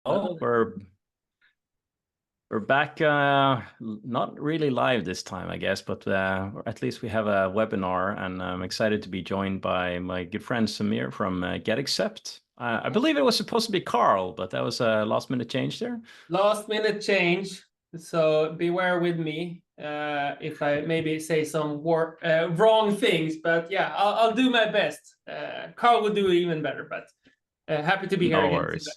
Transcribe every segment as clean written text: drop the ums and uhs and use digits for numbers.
Oh, we're back. Not really live this time, I guess, but at least we have a webinar, and I'm excited to be joined by my good friend Samir from GetAccept. I believe it was supposed to be Carl, but that was a last-minute change there. Last minute change, so beware with me if I maybe say some wrong things, but yeah, I'll do my best. Carl will do even better, but happy to be here No again. worries.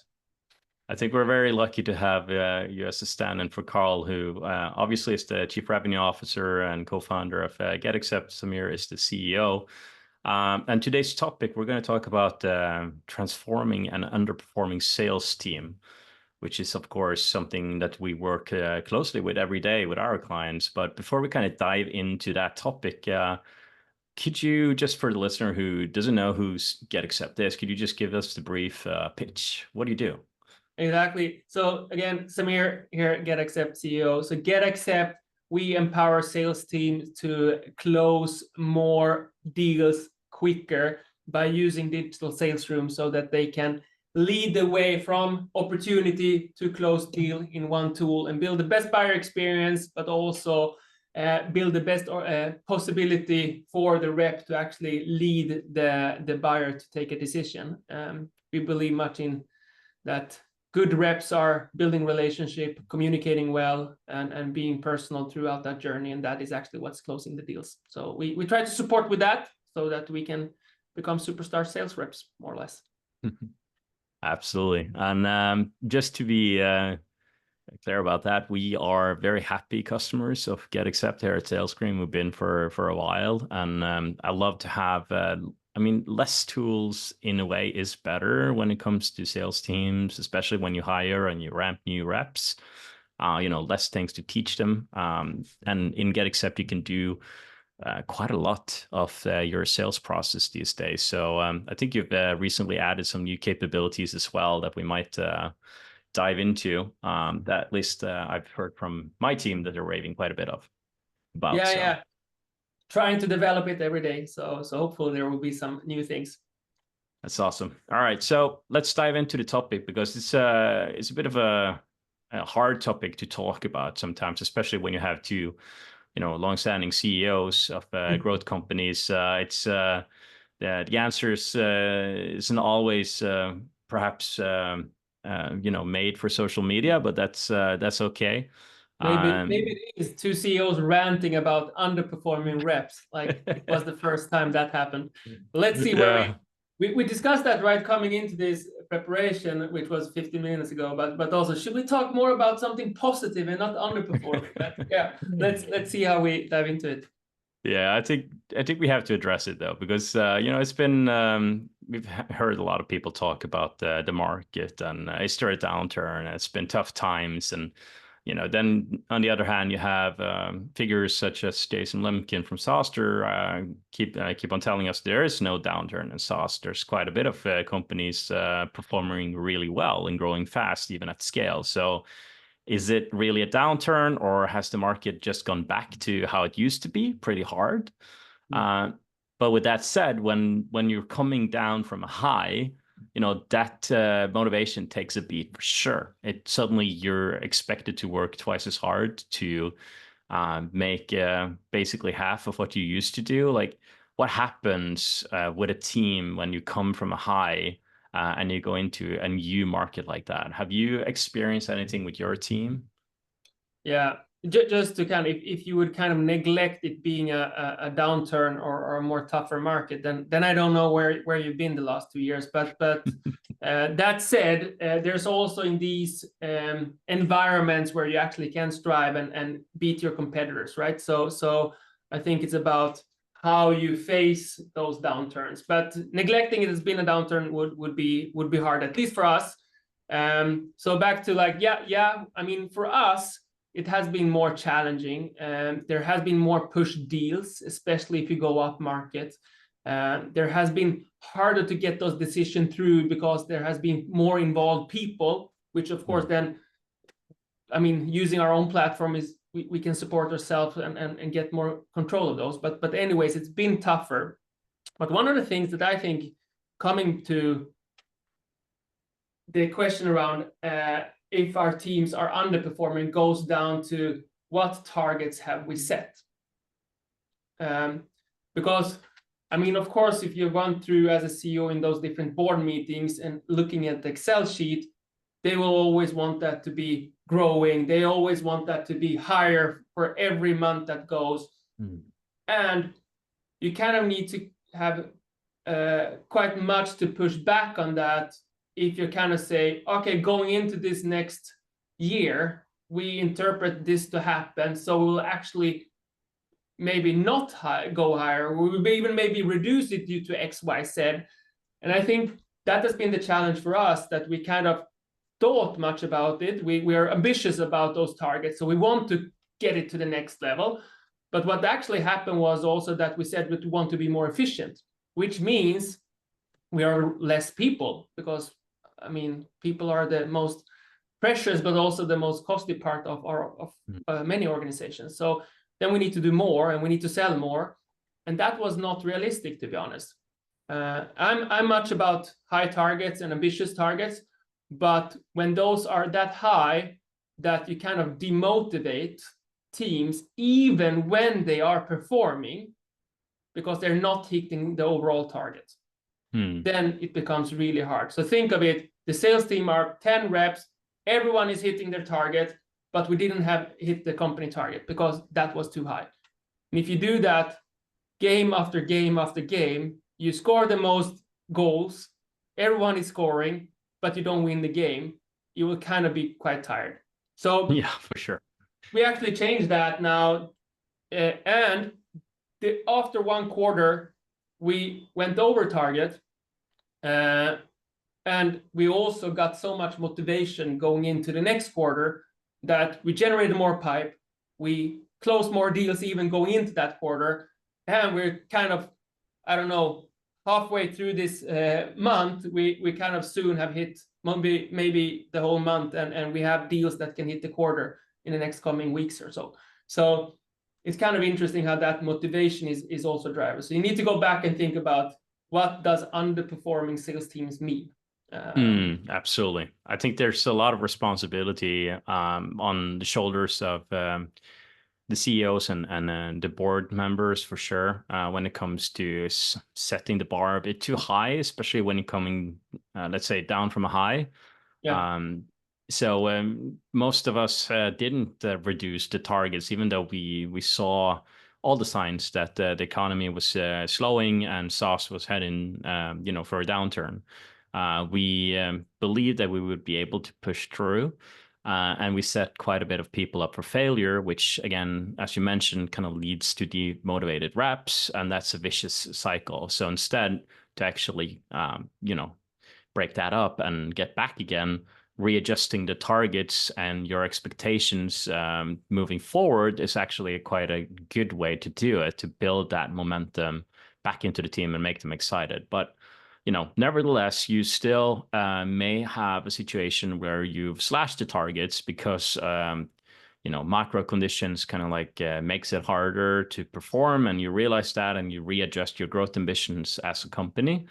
I think we're very lucky to have you as a stand-in for Carl, who obviously is the Chief Revenue Officer and co-founder of GetAccept. Samir is the CEO. And today's topic, we're going to talk about transforming an underperforming sales team, which is, of course, something that we work closely with every day with our clients. But before we kind of dive into that topic, could you, just for the listener who doesn't know who GetAccept is, could you just give us the brief pitch? What do you do? Exactly. So again, Samir here at GetAccept CEO. So GetAccept, we empower sales teams to close more deals quicker by using digital sales rooms so that they can lead the way from opportunity to close deal in one tool and build the best buyer experience, but also build the best possibility for the rep to actually lead the buyer to take a decision. We believe much in that. Good reps are building relationship, communicating well, and being personal throughout that journey, and that is actually what's closing the deals. So we try to support with that so that we can become superstar sales reps, more or less. Absolutely. And just to be clear about that, we are very happy customers of GetAccept here at SalesScreen. We've been for a while, and I love to have less tools in a way is better when it comes to sales teams, especially when you hire and you ramp new reps. Less things to teach them. And in GetAccept, you can do quite a lot of your sales process these days. So I think you've recently added some new capabilities as well that we might dive into. That at least I've heard from my team that they're raving quite a bit about. Yeah. Trying to develop it every day. So hopefully there will be some new things. That's awesome. All right, so let's dive into the topic, because it's a bit of a hard topic to talk about sometimes, especially when you have two, long-standing CEOs of growth companies. It's the answer isn't always perhaps made for social media, but that's okay. Maybe it is two CEOs ranting about underperforming reps. Like it was the first time that happened. Let's see where we discussed that right coming into this preparation, which was 15 minutes ago. But also, should we talk more about something positive and not underperforming? But yeah, let's see how we dive into it. Yeah, I think we have to address it though, because it's been we've heard a lot of people talk about the market, and it's still a downturn. It's been tough times, and then on the other hand, you have figures such as Jason Lemkin from SaaStr keep on telling us there is no downturn in SaaS. There's quite a bit of companies performing really well and growing fast, even at scale. So is it really a downturn, or has the market just gone back to how it used to be, pretty hard? But with that said, when you're coming down from a high, that motivation takes a beat for sure. Suddenly you're expected to work twice as hard to make basically half of what you used to do. Like, what happens with a team when you come from a high and you go into a new market like that? Have you experienced anything with your team? Yeah, just to kind of, if you would kind of neglect it being a downturn or a more tougher market, then I don't know where you've been the last 2 years. But that said, there's also in these environments where you actually can strive and beat your competitors, right? So I think it's about how you face those downturns. But neglecting it has been a downturn would be hard, at least for us. So back to like, yeah. I mean, for us, it has been more challenging. There has been more push deals, especially if you go up market. There has been harder to get those decisions through because there has been more involved people, which of course then, I mean, using our own platform is we can support ourselves and get more control of those. But anyways, it's been tougher. But one of the things that I think coming to the question around if our teams are underperforming goes down to what targets have we set. Because, I mean, of course, if you run through as a CEO in those different board meetings and looking at the Excel sheet, they will always want that to be growing. They always want that to be higher for every month that goes. And you kind of need to have quite much to push back on that if you kind of say, okay, going into this next year, we interpret this to happen, so we'll actually maybe not go higher, we will even maybe reduce it due to X, Y, Z. And I think that has been the challenge for us, that we kind of thought much about it. We are ambitious about those targets, so we want to get it to the next level. But what actually happened was also that we said that we want to be more efficient, which means we are less people, because I mean, people are the most precious, but also the most costly part of many organizations. So then we need to do more, and we need to sell more, and that was not realistic, to be honest. I'm much about high targets and ambitious targets, but when those are that high that you kind of demotivate teams, even when they are performing, because they're not hitting the overall target, then it becomes really hard. So think of it, the sales team are 10 reps, everyone is hitting their target, but we didn't hit the company target because that was too high. And if you do that game after game after game, you score the most goals, everyone is scoring, but you don't win the game, you will kind of be quite tired. So yeah, for sure. We actually changed that now, and after one quarter, we went over target, and we also got so much motivation going into the next quarter that we generated more pipe, we closed more deals even going into that quarter, and we're kind of, I don't know, halfway through this month, we kind of soon have hit maybe the whole month, and we have deals that can hit the quarter in the next coming weeks or so. So it's kind of interesting how that motivation is also a driver. So you need to go back and think about, what does underperforming sales teams mean? Absolutely. I think there's a lot of responsibility on the shoulders of the CEOs and the board members, for sure, when it comes to setting the bar a bit too high, especially when you're coming, let's say, down from a high. Yeah. So most of us didn't reduce the targets, even though we saw all the signs that the economy was slowing and SaaS was heading, for a downturn. We believed that we would be able to push through, and we set quite a bit of people up for failure, which, again, as you mentioned, kind of leads to demotivated reps, and that's a vicious cycle. So instead, to actually, break that up and get back again, readjusting the targets and your expectations moving forward is actually quite a good way to do it, to build that momentum back into the team and make them excited. But nevertheless, you still may have a situation where you've slashed the targets because macro conditions kind of like makes it harder to perform, and you realize that, and you readjust your growth ambitions as a company.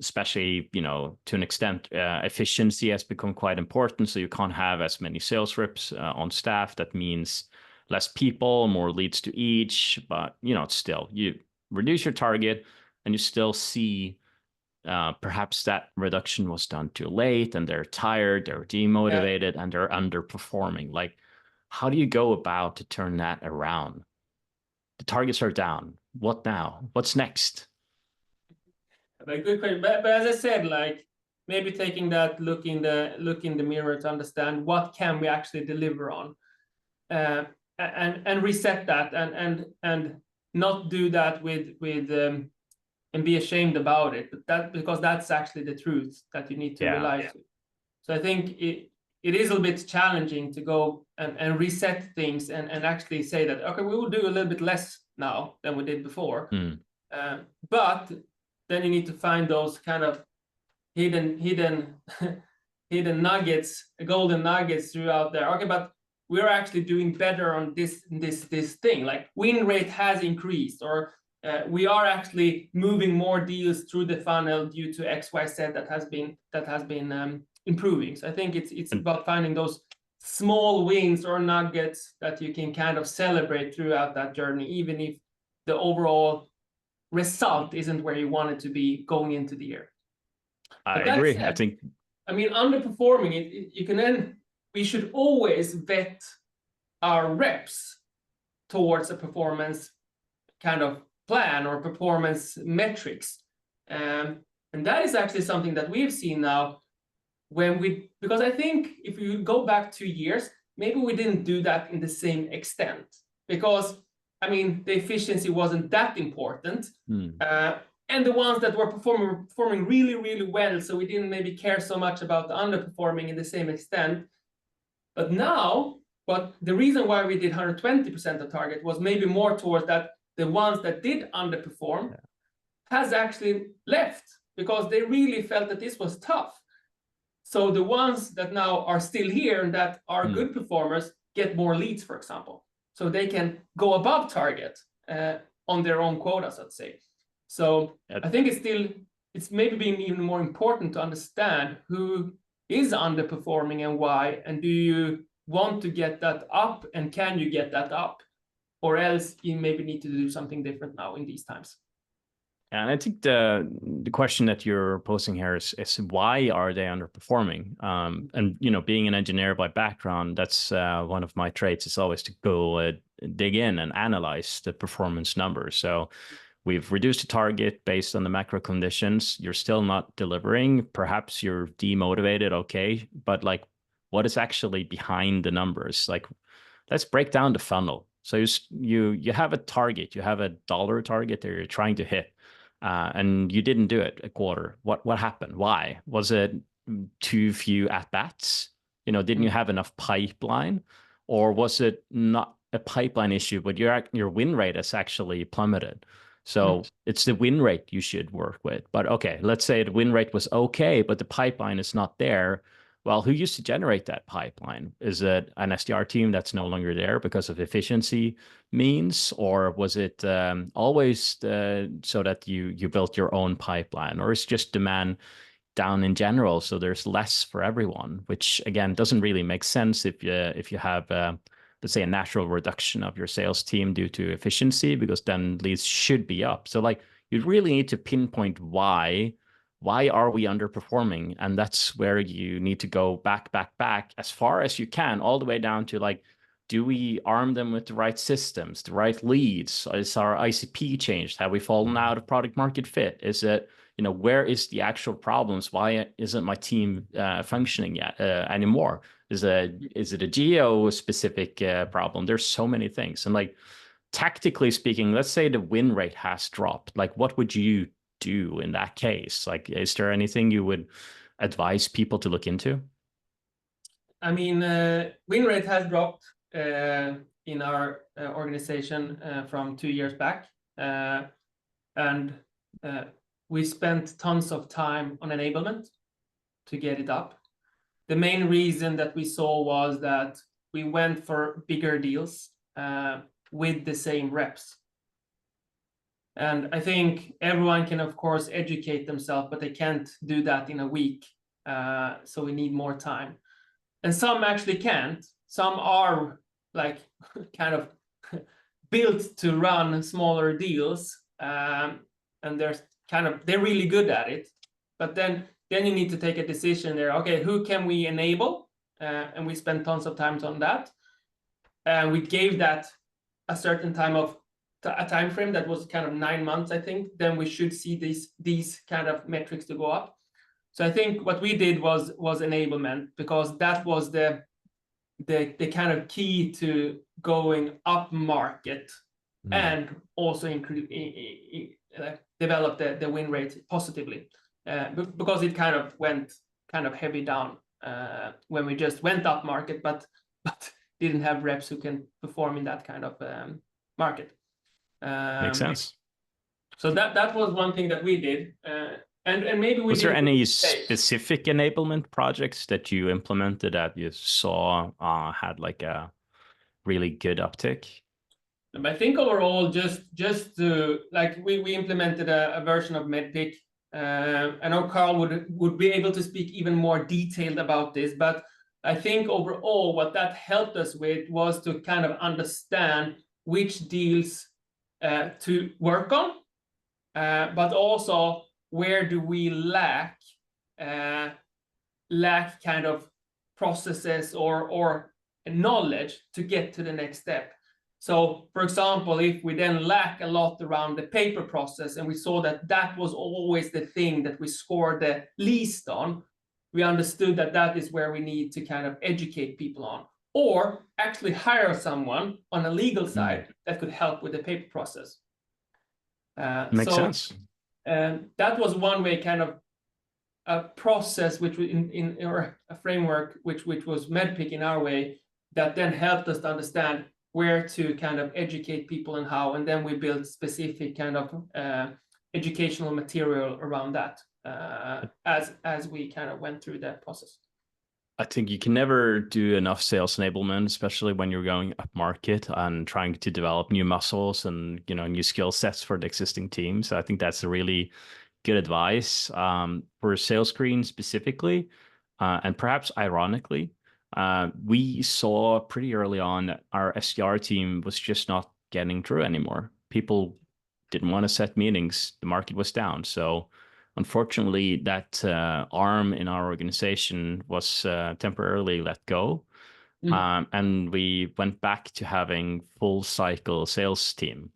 Especially, to an extent, efficiency has become quite important. So you can't have as many sales reps on staff. That means less people, more leads to each. But, still, you reduce your target and you still see perhaps that reduction was done too late, and they're tired, they're demotivated, and they're underperforming. Like, how do you go about to turn that around? The targets are down. What now? What's next? But good question. But as I said, like, maybe taking that look in the mirror to understand what can we actually deliver on, and reset that, and not do that with and be ashamed about it. But that, because that's actually the truth that you need to realize. Yeah. So I think it is a little bit challenging to go and reset things and actually say that, okay, we will do a little bit less now than we did before. But then you need to find those kind of hidden nuggets, golden nuggets throughout there. Okay, but we're actually doing better on this thing. Like, win rate has increased, or we are actually moving more deals through the funnel due to XYZ that has been improving. So I think it's about finding those small wins or nuggets that you can kind of celebrate throughout that journey, even if the overall result isn't where you want it to be going into the year. I agree. I think, I mean, underperforming, you can then, we should always vet our reps towards a performance kind of plan or performance metrics. And that is actually something that we've seen now because I think if you go back 2 years, maybe we didn't do that in the same extent, because I mean, the efficiency wasn't that important. And the ones that were performing really, really well, so we didn't maybe care so much about the underperforming in the same extent. But now, the reason why we did 120% of target was maybe more towards that the ones that did underperform has actually left because they really felt that this was tough. So the ones that now are still here and that are good performers get more leads, for example. So they can go above target on their own quotas, let's say. So I think it's maybe being even more important to understand who is underperforming and why, and do you want to get that up, and can you get that up, or else you maybe need to do something different now in these times. And I think the question that you're posing here is why are they underperforming? And you know, being an engineer by background, that's one of my traits is always to go dig in and analyze the performance numbers. So we've reduced the target based on the macro conditions. You're still not delivering. Perhaps you're demotivated. Okay, but like, what is actually behind the numbers? Like, let's break down the funnel. So you have a target, you have a dollar target that you're trying to hit. And you didn't do it a quarter. What happened? Why? Was it too few at bats? You know, didn't you have enough pipeline, or was it not a pipeline issue, but your win rate has actually plummeted? So it's the win rate you should work with. But okay, let's say the win rate was okay, but the pipeline is not there. Well, who used to generate that pipeline? Is it an SDR team that's no longer there because of efficiency means, or was it always so that you built your own pipeline, or is just demand down in general, so there's less for everyone? Which again doesn't really make sense if you have let's say a natural reduction of your sales team due to efficiency, because then leads should be up. So like you really need to pinpoint why are we underperforming, and that's where you need to go back as far as you can, all the way down to like, do we arm them with the right systems, the right leads? Is our ICP changed? Have we fallen out of product market fit? Is it, you know, where is the actual problems? Why isn't my team functioning yet anymore? Is it a geo specific problem? There's so many things. And like, tactically speaking, let's say the win rate has dropped. Like, what would you do in that case? Like, is there anything you would advise people to look into? I mean, win rate has dropped in our organization from 2 years back, and we spent tons of time on enablement to get it up. The main reason that we saw was that we went for bigger deals with the same reps. And I think everyone can, of course, educate themselves, but they can't do that in a week. So we need more time. And some actually can't. Some are like kind of built to run smaller deals. And they're really good at it. But then you need to take a decision there. Okay, who can we enable? And we spent tons of time on that. And we gave that a certain time frame that was kind of 9 months, I think. Then we should see these kind of metrics to go up. So I think what we did was enablement, because that was the kind of key to going up market and also develop the win rate positively, because it kind of went heavy down when we just went up market, but didn't have reps who can perform in that kind of market. Makes sense. So that was one thing that we did. And maybe was there any specific enablement projects that you implemented that you saw had like a really good uptick? I think overall, just to like we implemented a version of Medpic. I know Carl would be able to speak even more detailed about this, but I think overall what that helped us with was to kind of understand which deals to work on, but also where do we lack kind of processes or knowledge to get to the next step. So, for example, if we then lack a lot around the paper process, and we saw that that was always the thing that we scored the least on, we understood that that is where we need to kind of educate people on, or actually hire someone on a legal side that could help with the paper process. Makes sense. That was one way, kind of a process, which or a framework, which was Medpic in our way, that then helped us to understand where to kind of educate people and how, and then we built specific kind of educational material around that as we kind of went through that process. I think you can never do enough sales enablement, especially when you're going up market and trying to develop new muscles and new skill sets for the existing teams. I think that's a really good advice for SalesScreen specifically, and perhaps ironically. We saw pretty early on that our SDR team was just not getting through anymore. People didn't want to set meetings. The market was down. So unfortunately, that arm in our organization was temporarily let go. And we went back to having full cycle sales team.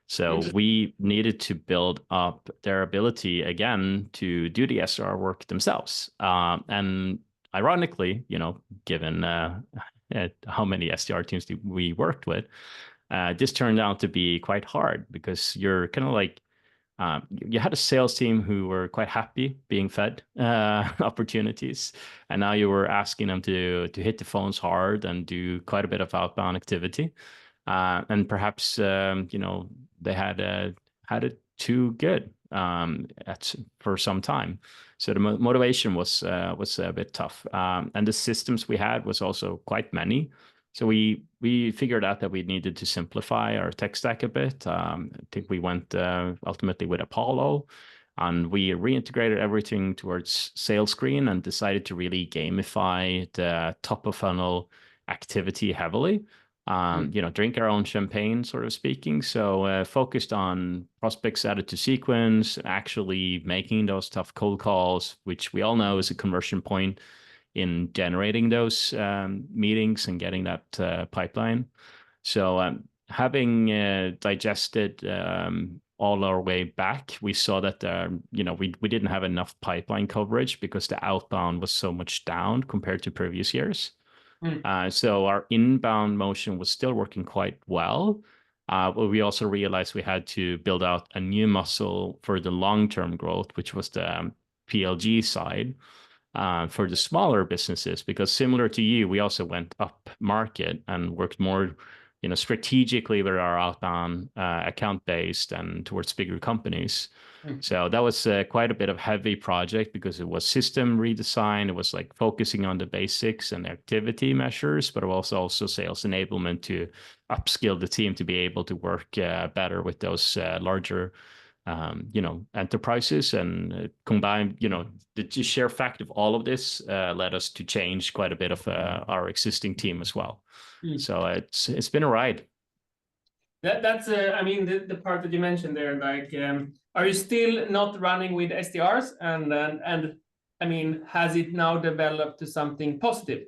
So we needed to build up their ability again to do the SDR work themselves. And ironically, given how many SDR teams we worked with, this turned out to be quite hard because you're kind of like, you had a sales team who were quite happy being fed opportunities, and now you were asking them to hit the phones hard and do quite a bit of outbound activity, and perhaps they had it too good for some time. So the motivation was a bit tough, and the systems we had was also quite many. So we figured out that we needed to simplify our tech stack a bit. I think we went ultimately with Apollo, and we reintegrated everything towards SalesScreen and decided to really gamify the top of funnel activity heavily. Drink our own champagne, sort of speaking. So focused on prospects added to sequence, actually making those tough cold calls, which we all know is a conversion point in generating those meetings and getting that pipeline. So having digested all our way back, we saw that we didn't have enough pipeline coverage because the outbound was so much down compared to previous years. So our inbound motion was still working quite well. But we also realized we had to build out a new muscle for the long-term growth, which was the PLG side for the smaller businesses, because similar to you, we also went up market and worked more strategically with our outbound account based and towards bigger companies. So that was quite a bit of heavy project because it was system redesign. It was like focusing on the basics and activity measures, but it was also sales enablement to upskill the team to be able to work better with those larger enterprises, and combine, the sheer fact of all of this led us to change quite a bit of our existing team as well. So it's been a ride. That's I mean, the part that you mentioned there, like, are you still not running with SDRs? And I mean, has it now developed to something positive?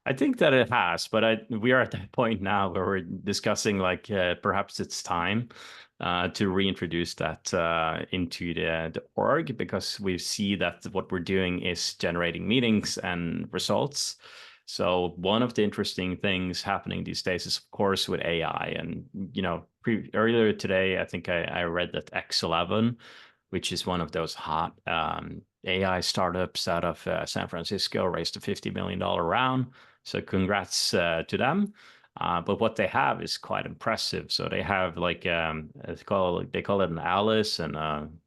I think that it has, but we are at that point now where we're discussing like perhaps it's time to reintroduce that into the org, because we see that what we're doing is generating meetings and results. So one of the interesting things happening these days is, of course, with AI. And earlier today, I think I read that X11, which is one of those hot AI startups out of San Francisco, raised a $50 million round. So congrats to them. But what they have is quite impressive. So they have like they call it an Alice and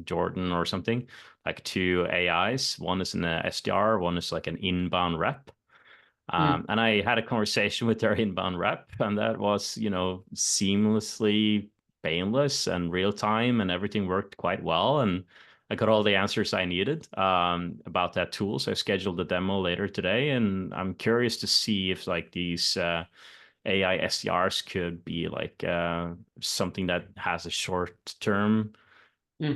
Jordan or something, like two AIs. One is an SDR, one is like an inbound rep. And I had a conversation with their inbound rep, and that was, you know, seamlessly painless and real time, and everything worked quite well. And I got all the answers I needed about that tool. So I scheduled the demo later today, and I'm curious to see if like these AI SDRs could be like something that has a short term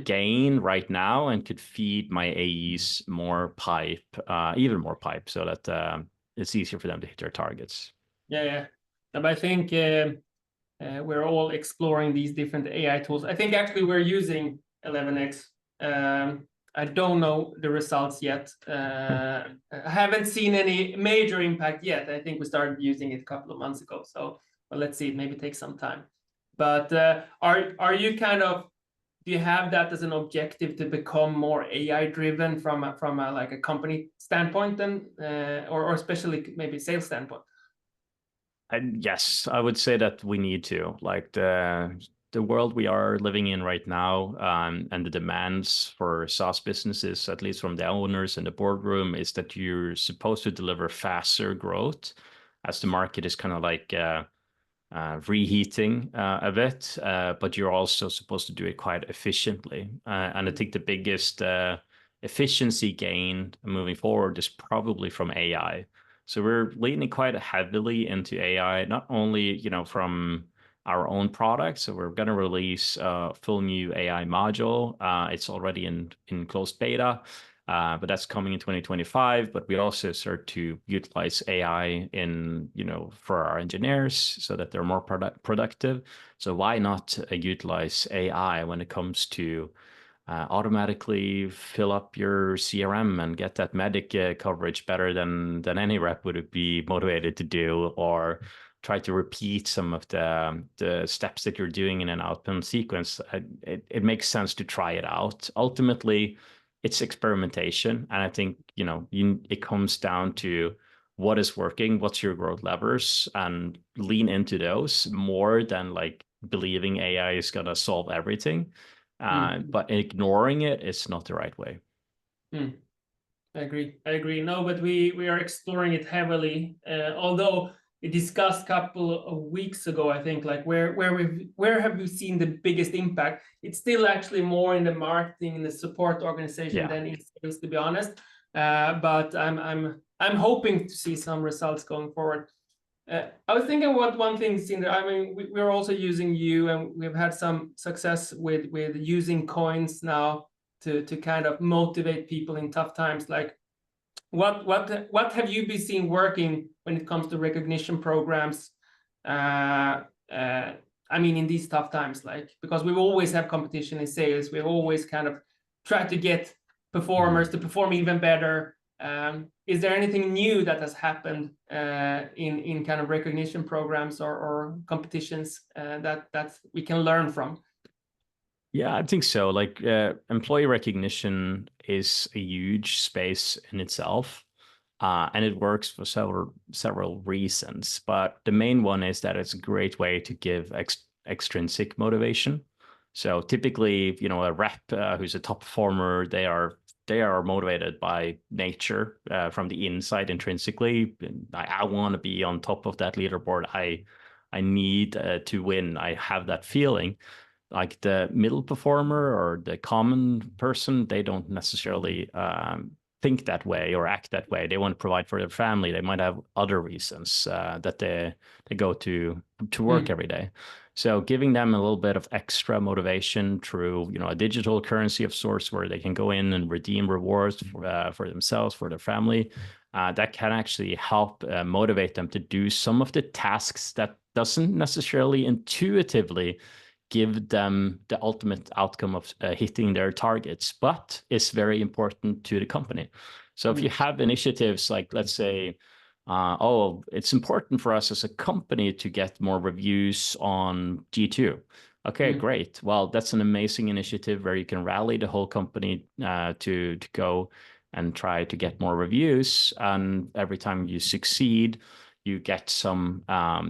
gain right now and could feed my AEs more pipe, even more pipe, so that it's easier for them to hit their targets. Yeah. But I think we're all exploring these different AI tools. I think actually we're using 11x. I don't know the results yet. I haven't seen any major impact yet. I think we started using it a couple of months ago. So well, let's see, maybe take some time. But are you kind of, do you have that as an objective to become more AI driven from a like a company standpoint then, or especially maybe sales standpoint? And yes, I would say that we need to, like, the world we are living in right now, and the demands for SaaS businesses, at least from the owners in the boardroom, is that you're supposed to deliver faster growth as the market is kind of like reheating a bit, but you're also supposed to do it quite efficiently. And I think the biggest efficiency gain moving forward is probably from AI. So we're leaning quite heavily into AI, not only, you know, from our own products. So we're going to release a full new AI module. It's already in closed beta, but that's coming in 2025. But we also start to utilize AI in, you know, for our engineers so that they're more productive. So why not utilize AI when it comes to automatically fill up your CRM and get that medic coverage better than any rep would be motivated to do, or try to repeat some of the steps that you're doing in an outbound sequence. It makes sense to try it out. Ultimately, it's experimentation, and I think, you know, it comes down to what is working, what's your growth levers, and lean into those more than like believing AI is gonna solve everything. But ignoring it is not the right way. I agree. No, but we are exploring it heavily. Although we discussed a couple of weeks ago, I think, like where have we seen the biggest impact? It's still actually more in the marketing and the support organization than in sales, to be honest. But I'm hoping to see some results going forward. I was thinking about one thing, Sindre. I mean, we're also using you, and we've had some success with using coins now to kind of motivate people in tough times. Like, what have you been seeing working when it comes to recognition programs? I mean, in these tough times, like, because we always have competition in sales, we always kind of try to get performers to perform even better. Is there anything new that has happened in kind of recognition programs or competitions that we can learn from? Yeah, I think so. Like, employee recognition is a huge space in itself, and it works for several reasons. But the main one is that it's a great way to give extrinsic motivation. So typically, you know, a rep who's a top performer, they are motivated by nature, from the inside intrinsically. I want to be on top of that leaderboard. I need to win. I have that feeling. Like the middle performer or the common person, they don't necessarily think that way or act that way. They want to provide for their family. They might have other reasons that they go to work every day. So giving them a little bit of extra motivation through, you know, a digital currency of sorts where they can go in and redeem rewards for themselves, for their family, that can actually help motivate them to do some of the tasks that doesn't necessarily intuitively give them the ultimate outcome of hitting their targets, but is very important to the company. So if you have initiatives like, let's say, it's important for us as a company to get more reviews on G2. Okay, great. Well, that's an amazing initiative where you can rally the whole company to go and try to get more reviews. And every time you succeed, you get some,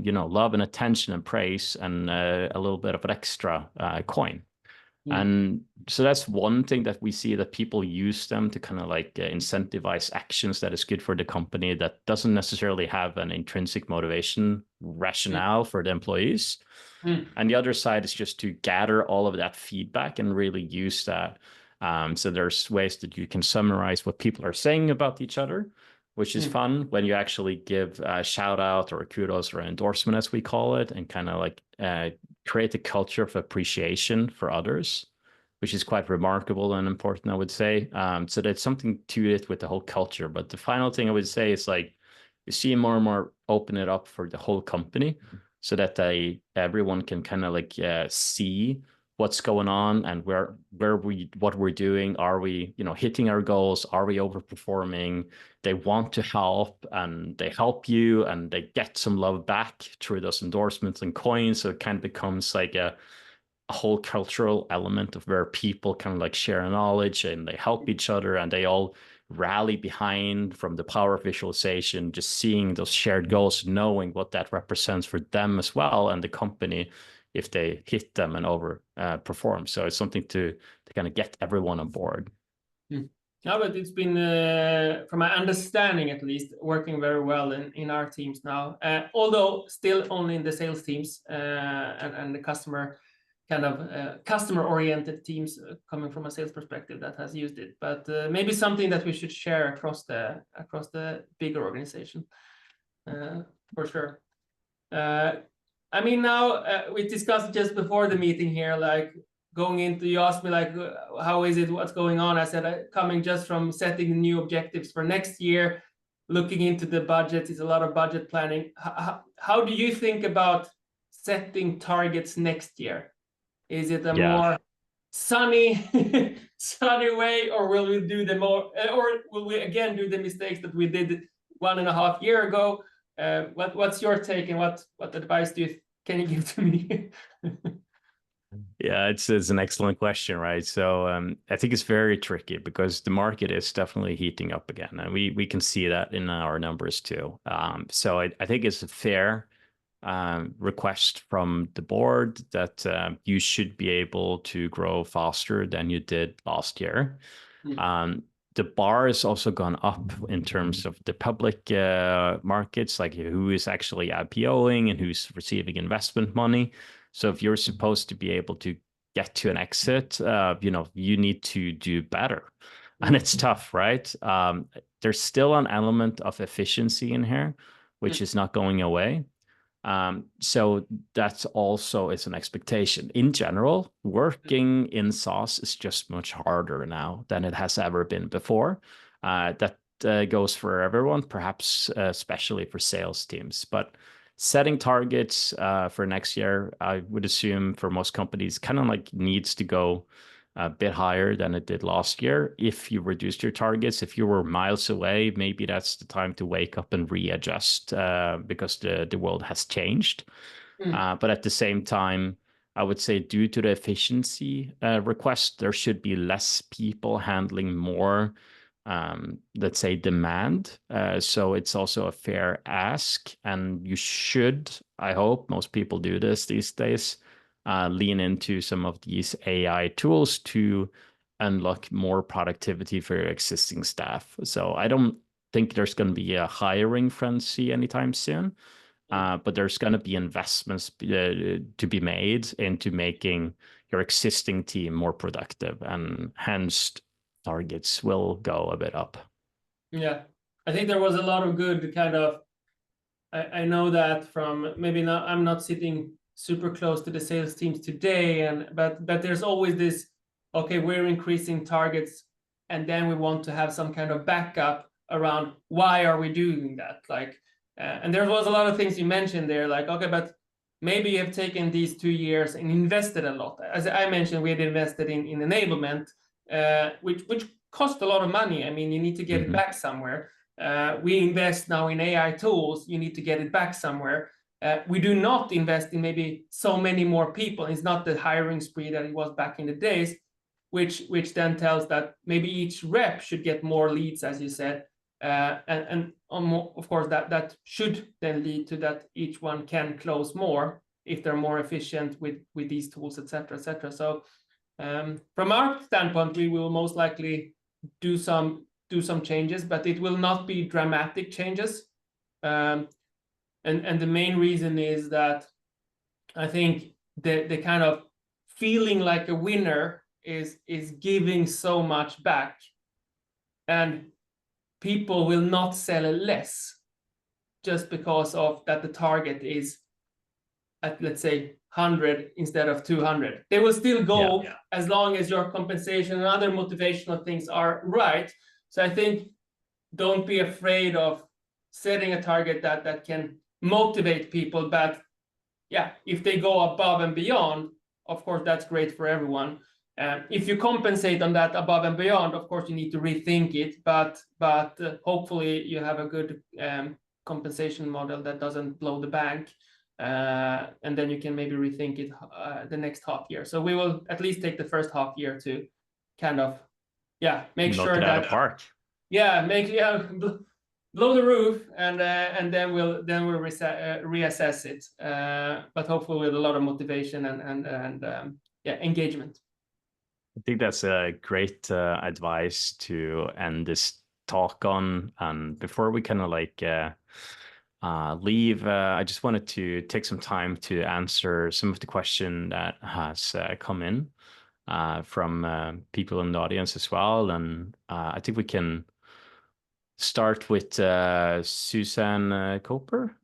you know, love and attention and praise and a little bit of an extra coin. And so that's one thing that we see, that people use them to kind of like incentivize actions that is good for the company, that doesn't necessarily have an intrinsic motivation rationale for the employees. And the other side is just to gather all of that feedback and really use that. So there's ways that you can summarize what people are saying about each other, which is fun when you actually give a shout out or a kudos or an endorsement, as we call it, and kind of like create a culture of appreciation for others, which is quite remarkable and important, I would say. So there's something to it with the whole culture. But the final thing I would say is like, you see more and more open it up for the whole company, so that everyone can kind of like see what's going on and what we're doing. Are we, hitting our goals? Are we overperforming? They want to help, and they help you, and they get some love back through those endorsements and coins. So it kind of becomes like a whole cultural element of where people kind of like share knowledge and they help each other, and they all rally behind from the power of visualization, just seeing those shared goals, knowing what that represents for them as well, and the company, if they hit them and over perform. So it's something to kind of get everyone on board. No, but it's been, from my understanding at least, working very well in our teams now, although still only in the sales teams and the customer kind of customer-oriented teams coming from a sales perspective that has used it. But maybe something that we should share across the bigger organization, for sure. I mean, now we discussed just before the meeting here, like going into, you asked me like, how is it, what's going on? I said, coming just from setting new objectives for next year, looking into the budget, it's a lot of budget planning. How do you think about setting targets next year? Is it a more sunny way, or will we do the more, or will we again do the mistakes that we did 1.5 years ago? What's your take, and what advice can you give to me? Yeah, it's an excellent question, right? So I think it's very tricky because the market is definitely heating up again, and we can see that in our numbers too. So I think it's a fair request from the board that you should be able to grow faster than you did last year. The bar has also gone up in terms of the public markets, like who is actually IPOing and who's receiving investment money. So if you're supposed to be able to get to an exit, you need to do better. And it's tough, right? There's still an element of efficiency in here, which is not going away. So that's also is an expectation. In general, working in SaaS is just much harder now than it has ever been before. That goes for everyone, perhaps especially for sales teams. But setting targets for next year, I would assume for most companies, kind of like needs to go a bit higher than it did last year. If you reduced your targets, if you were miles away, maybe that's the time to wake up and readjust because the world has changed. But at the same time, I would say due to the efficiency request, there should be less people handling more, let's say, demand. So it's also a fair ask. And you should, I hope most people do this these days, lean into some of these AI tools to unlock more productivity for your existing staff. So I don't think there's going to be a hiring frenzy anytime soon, but there's going to be investments to be made into making your existing team more productive, and hence targets will go a bit up. Yeah, I think there was a lot of good kind of, I know that from, maybe not, I'm not sitting super close to the sales teams today, but there's always this, okay, we're increasing targets, and then we want to have some kind of backup around why are we doing that, like, and there was a lot of things you mentioned there, like, okay, but maybe you have taken these 2 years and invested a lot. As I mentioned, we had invested in enablement, which cost a lot of money. I mean, you need to get it back somewhere. We invest now in AI tools, you need to get it back somewhere. We do not invest in maybe so many more people. It's not the hiring spree that it was back in the days, which then tells that maybe each rep should get more leads, as you said. And of course, that should then lead to that each one can close more if they're more efficient with these tools, etc., etc. So From our standpoint, we will most likely do some changes, but it will not be dramatic changes. And the main reason is that I think the kind of feeling like a winner is giving so much back, and people will not sell less just because of that the target is at, let's say, 100 instead of 200. They will still go as long as your compensation and other motivational things are right. So I think don't be afraid of setting a target that can motivate people, but yeah, if they go above and beyond, of course, that's great for everyone. If you compensate on that above and beyond, of course, you need to rethink it, but hopefully you have a good compensation model that doesn't blow the bank, and then you can maybe rethink it the next half year. So we will at least take the first half year to kind of, make Knock sure it that out of park. Blow the roof, and then we'll reassess it. But hopefully with a lot of motivation and engagement. I think that's a great advice to end this talk on. And before we kind of like leave, I just wanted to take some time to answer some of the question that has come in from people in the audience as well. And I think we can start with Susan Coper,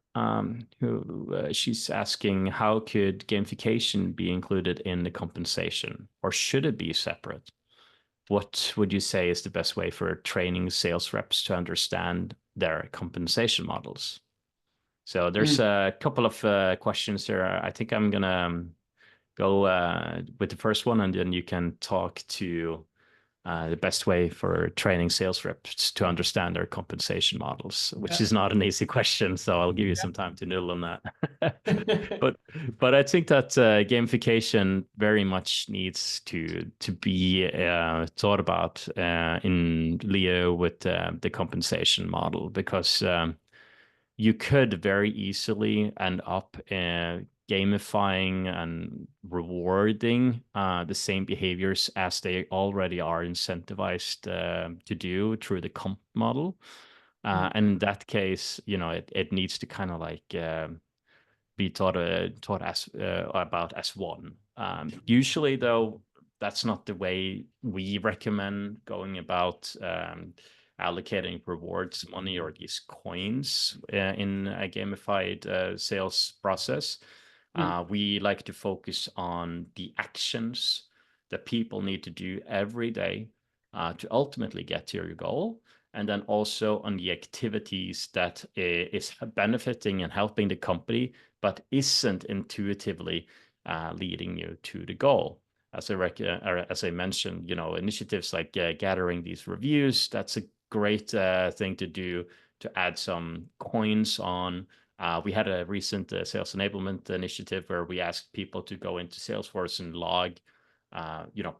who she's asking, how could gamification be included in the compensation, or should it be separate? What would you say is the best way for training sales reps to understand their compensation models? So there's a couple of questions here. I think I'm gonna go with the first one, and then you can talk to the best way for training sales reps to understand their compensation models, which is not an easy question. So I'll give you some time to noodle on that. but I think that gamification very much needs to be thought about in Leo with the compensation model, because you could very easily end up gamifying and rewarding the same behaviors as they already are incentivized to do through the comp model. And in that case, it needs to kind of like be taught as about as one. Usually, though, that's not the way we recommend going about allocating rewards money or these coins in a gamified sales process. We like to focus on the actions that people need to do every day to ultimately get to your goal, and then also on the activities that is benefiting and helping the company, but isn't intuitively leading you to the goal. As I mentioned, initiatives like gathering these reviews, that's a great thing to do, to add some coins on. We had a recent sales enablement initiative where we asked people to go into Salesforce and log,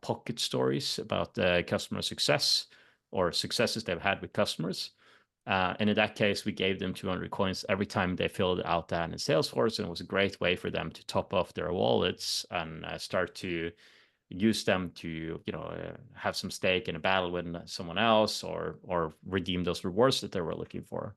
pocket stories about customer success or successes they've had with customers. And in that case, we gave them 200 coins every time they filled out that in Salesforce, and it was a great way for them to top off their wallets and start to use them to have some stake in a battle with someone else, or redeem those rewards that they were looking for.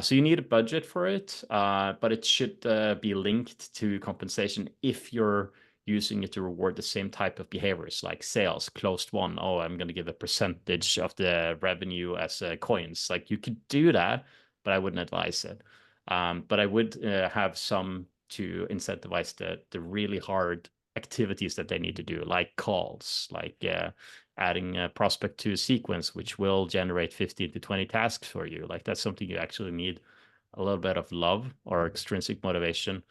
So you need a budget for it, but it should be linked to compensation if you're using it to reward the same type of behaviors, like sales, closed won. Oh, I'm going to give a percentage of the revenue as coins. Like, you could do that, but I wouldn't advise it. But I would have some to incentivize the really hard activities that they need to do, like calls, like adding a prospect to a sequence, which will generate 15 to 20 tasks for you. Like, that's something you actually need a little bit of love or extrinsic motivation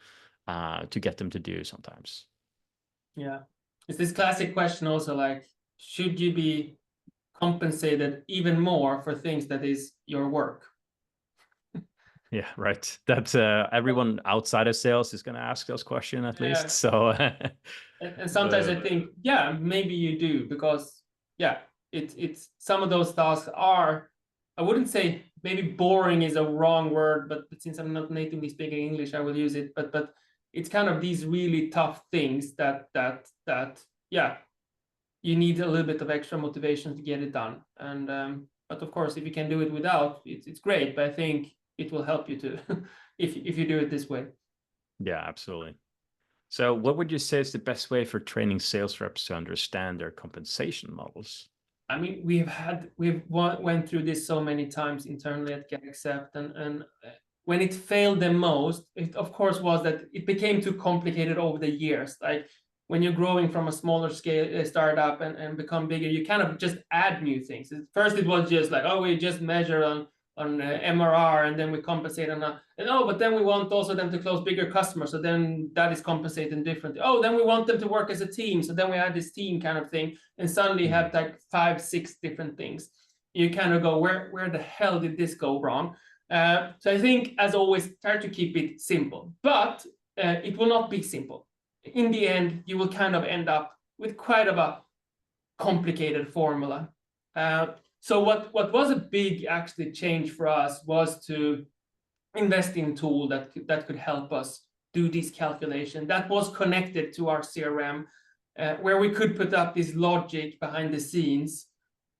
to get them to do sometimes. Yeah. It's this classic question also, like, should you be compensated even more for things that is your work? Yeah, right. That everyone outside of sales is going to ask those questions at least. So, and sometimes I think, maybe you do, because it's some of those tasks are, I wouldn't say, maybe boring is a wrong word, but since I'm not natively speaking English, I will use it. But it's kind of these really tough things that you need a little bit of extra motivation to get it done. And but of course, if you can do it without, it's great. But I think it will help you to if you do it this way. Yeah, absolutely. So what would you say is the best way for training sales reps to understand their compensation models? I mean, we've went through this so many times internally at GetAccept, and when it failed the most, it of course was that it became too complicated over the years. Like when you're growing from a smaller scale startup and become bigger, you kind of just add new things. At first, it was just like, oh, we just measure on MRR, and then we compensate on that. And oh, but then we want also them to close bigger customers, so then that is compensated differently. Oh, then we want them to work as a team, so then we add this team kind of thing, and suddenly you have like 5, 6 different things. You kind of go, where the hell did this go wrong? So I think, as always, try to keep it simple, but it will not be simple. In the end, you will kind of end up with quite a complicated formula. So what was a big actually change for us was to invest in a tool that could help us do this calculation that was connected to our CRM, where we could put up this logic behind the scenes,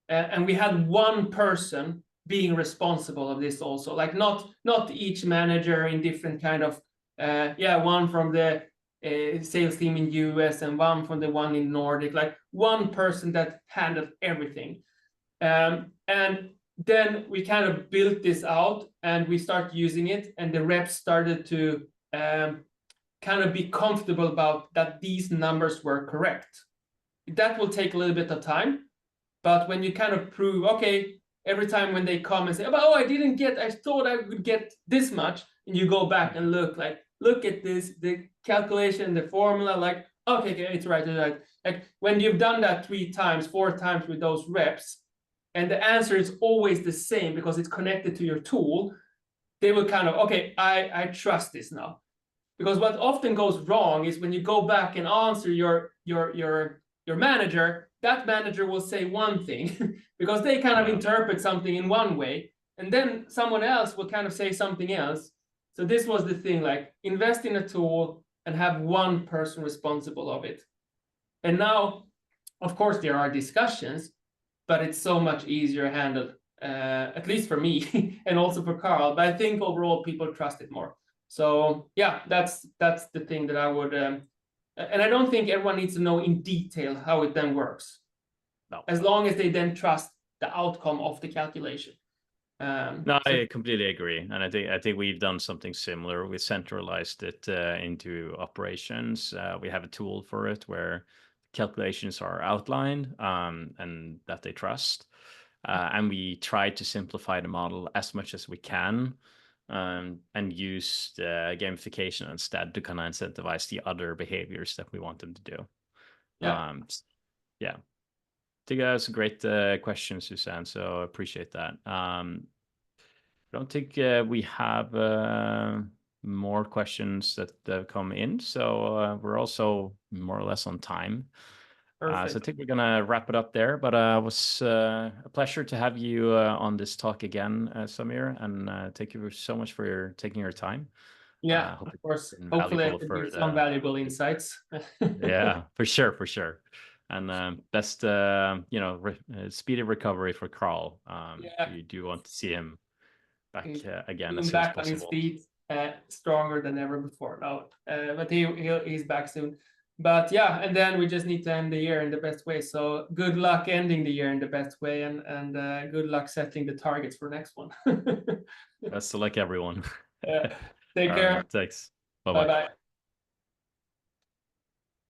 and we had one person being responsible of this also, like not each manager in different kind of one from the sales team in US and one from the one in Nordic, like one person that handled everything. And then we kind of built this out and we started using it, and the reps started to kind of be comfortable about that these numbers were correct. That will take a little bit of time, but when you kind of prove, okay, every time when they come and say, oh, I thought I would get this much, and you go back and look at this, the calculation, the formula, like, okay, it's right. Like when you've done that 3 times, 4 times with those reps, and the answer is always the same because it's connected to your tool, they will kind of, okay, I trust this now. Because what often goes wrong is when you go back and answer your manager, that manager will say one thing because they kind of interpret something in one way, and then someone else will kind of say something else. So this was the thing, like invest in a tool and have one person responsible of it. And now, of course, there are discussions, but it's so much easier handled, at least for me and also for Carell. But I think overall people trust it more. So yeah, that's the thing that I would, and I don't think everyone needs to know in detail how it then works. No. As long as they then trust the outcome of the calculation. I completely agree, and I think we've done something similar. We centralized it into operations. We have a tool for it where calculations are outlined and that they trust, and we try to simplify the model as much as we can, and use gamification instead to kind of incentivize the other behaviors that we want them to do. Yeah. I think that's a great question, Suzanne, so I appreciate that. I don't think we have more questions that have come in, so we're also more or less on time. So I think we're going to wrap it up there, but it was a pleasure to have you on this talk again, Samir, and thank you so much for taking your time. Yeah, of course. Hopefully I could give some valuable insights. Yeah, for sure. And best, speedy recovery for Carell. You do want to see him back again as soon as possible. Back on his feet, stronger than ever before. No, but he's back soon. But yeah, and then we just need to end the year in the best way. So good luck ending the year in the best way, and good luck setting the targets for next one. Best of luck, everyone. Take care. Thanks. Bye-bye.